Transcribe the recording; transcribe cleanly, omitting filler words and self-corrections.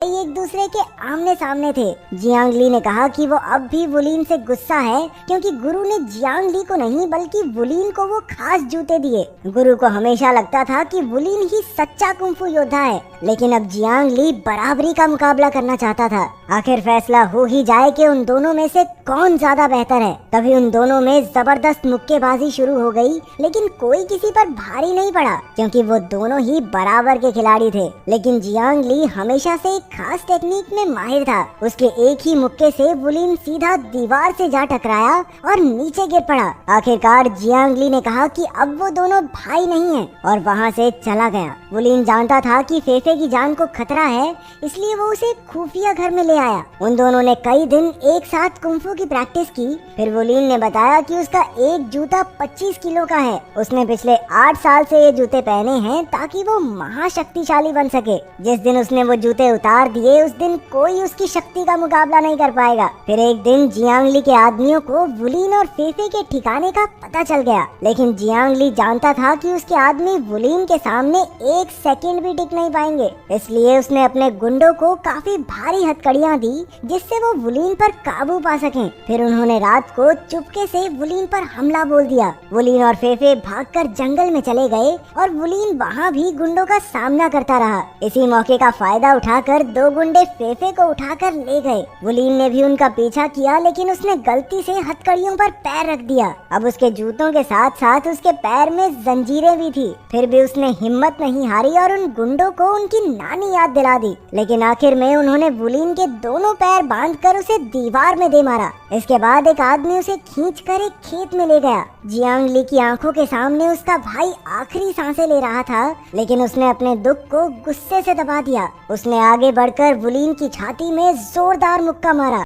एक दूसरे के आमने सामने थे। जियांग ली ने कहा कि वो अब भी वुलिन से गुस्सा है क्योंकि गुरु ने जियांग ली को नहीं बल्कि वुलिन को वो खास जूते दिए। गुरु को हमेशा लगता था कि वुलिन ही सच्चा कुंफू योद्धा है, लेकिन अब जियांग ली बराबरी का मुकाबला करना चाहता था। आखिर फैसला हो ही जाए कि उन दोनों में से कौन ज्यादा बेहतर है। तभी उन दोनों में जबरदस्त मुक्केबाजी शुरू हो गई, लेकिन कोई किसी पर भारी नहीं पड़ा क्योंकि वो दोनों ही बराबर के खिलाड़ी थे। लेकिन जियांग ली हमेशा से एक खास टेक्निक में माहिर था। उसके एक ही मुक्के से वुलिन सीधा दीवार से जा टकराया और नीचे गिर पड़ा। आखिरकार जियांग ली ने कहा कि अब वो दोनों भाई नहीं हैं और वहाँ से चला गया। वुलिन जानता था कि फेफे की जान को खतरा है, इसलिए वो उसे खुफिया घर में ले आया। उन दोनों ने कई दिन एक साथ कुंफू की प्रैक्टिस की। फिर वुलिन ने बताया कि उसका एक जूता 25 किलो का है। उसने पिछले 8 साल से ये जूते पहने हैं ताकि वो महाशक्तिशाली बन सके। जिस दिन उसने वो जूते उतार दिए उस दिन कोई उसकी शक्ति का मुकाबला नहीं कर पाएगा। फिर एक दिन जियांग ली के आदमियों को वुलिन और फेफे के ठिकाने का पता चल गया, लेकिन जियांग ली जानता था कि उसके आदमी वुलिन के सामने एक सेकंड भी टिक नहीं पाएंगे। इसलिए उसने अपने गुंडों को काफी भारी हथकड़ियां दी जिससे वो वुलिन पर काबू पा सकें। फिर उन्होंने रात को चुपके से वुलिन पर हमला बोल दिया। वुलिन और फेफे भागकर जंगल में चले गए और वुलिन वहाँ भी गुंडों का सामना करता रहा। इसी मौके का फायदा उठाकर दो गुंडे फेफे को उठाकर ले गए। वुलिन ने भी उनका पीछा किया, लेकिन उसने गलती से हथकड़ियों पर पैर रख दिया। अब उसके जूतों के साथ साथ उसके पैर में जंजीरें भी थी। फिर भी उसने हिम्मत नहीं हारी और उन गुंडों को उनकी नानी याद दिला दी। लेकिन आखिर में उन्होंने वुलिन के दोनों पैर बांधकर उसे दीवार में दे मारा। इसके बाद एक आदमी उसे खींचकर एक खेत में ले गया। जियांग ली की आंखों के सामने उसका भाई आखिरी सांसें ले रहा था, लेकिन उसने अपने दुख को गुस्से से दबा दिया। उसने आगे बढ़कर वुलिन की छाती में जोरदार मुक्का मारा।